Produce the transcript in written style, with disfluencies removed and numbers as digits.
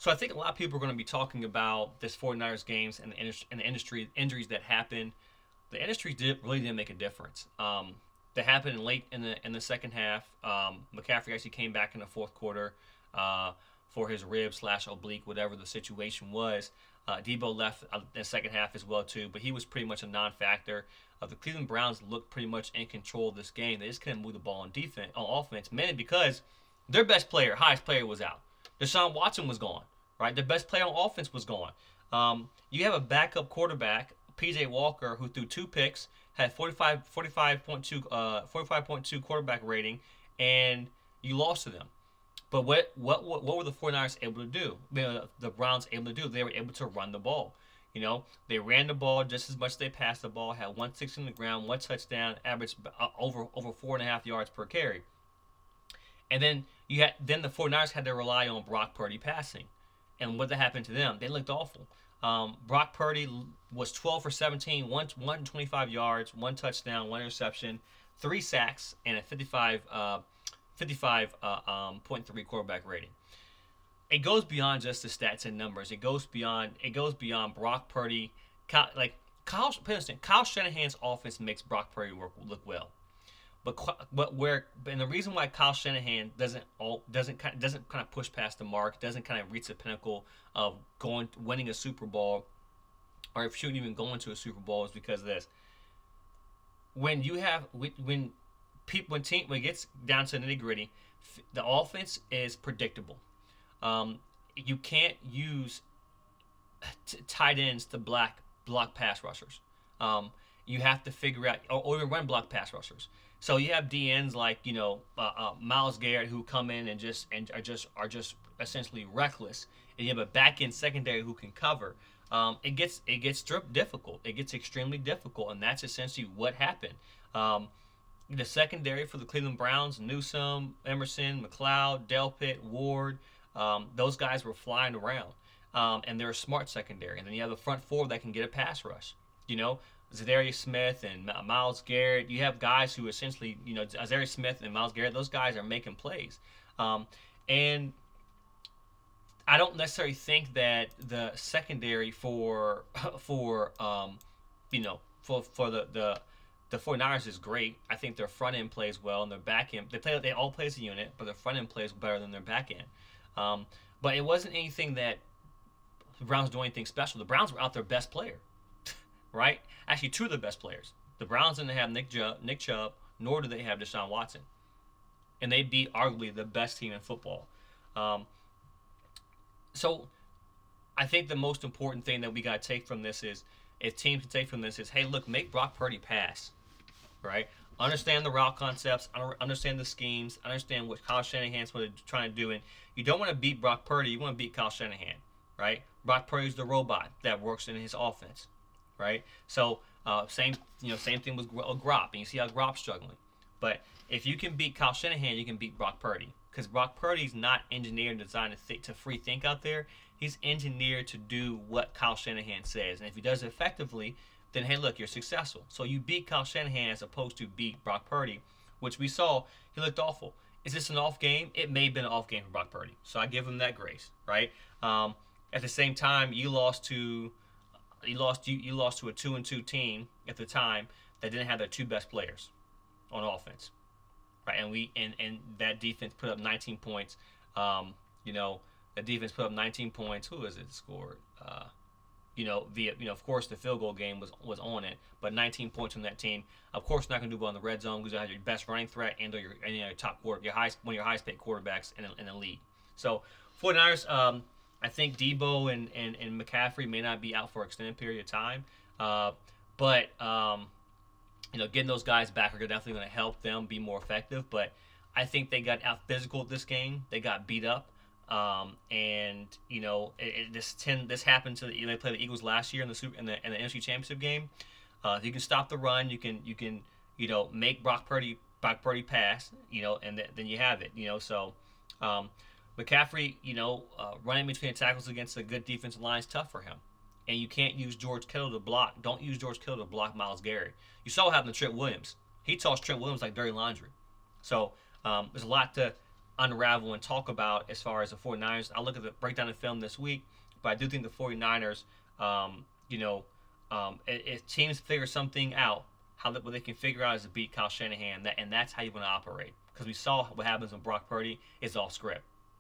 So I think a lot of people are going to be talking about this 49ers games and the industry injuries that happened. The industry didn't make a difference. That happened late in the second half. McCaffery actually came back in the fourth quarter uh, for his rib slash oblique, whatever the situation was. Deebo left in the second half as well too, but he was pretty much a non-factor. The Cleveland Browns looked pretty much in control of this game. They just couldn't move the ball on defense, on offense, mainly because their best player, highest player, was out. Deshaun Watson was gone. Right, the best player on offense was gone. You have a backup quarterback, PJ Walker, who threw two picks, had 45.2 quarterback rating, and you lost to them. But what were the 49ers able to do? The Browns able to do? They were able to run the ball. They ran the ball just as much as they passed the ball. Had 160 on the ground, one touchdown, averaged over 4.5 yards per carry. And then the 49ers had to rely on Brock Purdy passing. And what that happened to them, they looked awful. Brock Purdy was 12 for 17, 125 yards, one touchdown, one interception, three sacks, and a 55.3 quarterback rating. It goes beyond just the stats and numbers. It goes beyond Brock Purdy. Kyle Shanahan's offense makes Brock Purdy look well. And the reason why Kyle Shanahan doesn't kind of push past the mark, doesn't kind of reach the pinnacle of winning a Super Bowl, or if shouldn't even go into a Super Bowl, is because of this. When it gets down to the nitty gritty, the offense is predictable. You can't use tight ends to block pass rushers. You have to figure out or even run block pass rushers. So you have DNs like Myles Garrett who come in and are just essentially reckless, and you have a back end secondary who can cover. It gets difficult. It gets extremely difficult, and that's essentially what happened. The secondary for the Cleveland Browns: Newsome, Emerson, McLeod, Delpit, Ward. Those guys were flying around, and they're a smart secondary. And then you have a front four that can get a pass rush. Zadarius Smith and Myles Garrett. You have guys who essentially, Zadarius Smith and Myles Garrett, those guys are making plays. And I don't necessarily think that the secondary for the 49ers is great. I think their front end plays well and their back end. They all play as a unit, but their front end plays better than their back end. But it wasn't anything that the Browns doing anything special. The Browns were out their best player. Right? Actually, two of the best players. The Browns didn't have Nick Chubb, nor do they have Deshaun Watson. And they beat arguably the best team in football. So I think the most important thing that we got to take from this is, if teams can take from this is, hey, look, make Brock Purdy pass. Right? Understand the route concepts, understand the schemes, understand what Kyle Shanahan's trying to do. And you don't want to beat Brock Purdy, you want to beat Kyle Shanahan. Right? Brock Purdy's the robot that works in his offense. Right? So same thing with Grop, and you see how Grop's struggling. But if you can beat Kyle Shanahan, you can beat Brock Purdy, because Brock Purdy's not engineered and designed to free think out there. He's engineered to do what Kyle Shanahan says, and if he does it effectively, then hey, look, you're successful. So you beat Kyle Shanahan as opposed to beat Brock Purdy, which we saw he looked awful. Is this an off game? It may have been an off game for Brock Purdy, so I give him that grace, right? At the same time, you lost to a 2-2 team at the time that didn't have their two best players on offense, right? And that defense put up 19 points. The defense put up 19 points. Who is it scored? Of course the field goal game was on it, but 19 points from that team. Of course, not going to do well in the red zone because you have your best running threat and your top quarter, one of your highest paid quarterbacks in the league. So 49ers. I think Deebo and McCaffery may not be out for an extended period of time, but getting those guys back are definitely going to help them be more effective. But I think they got out physical this game. They got beat up, this happened to they played the Eagles last year in the NFC Championship game. If you can stop the run, you can make Brock Purdy pass, and then you have it, So. McCaffery, running between the tackles against a good defensive line is tough for him. And you can't use George Kittle to block. Don't use George Kittle to block Myles Garrett. You saw what happened to Trent Williams. He tossed Trent Williams like dirty laundry. So there's a lot to unravel and talk about as far as the 49ers. I'll look at the breakdown of film this week, but I do think the 49ers, if teams figure something out, what they can figure out is to beat Kyle Shanahan, and that's how you want to operate. Because we saw what happens when Brock Purdy is off script.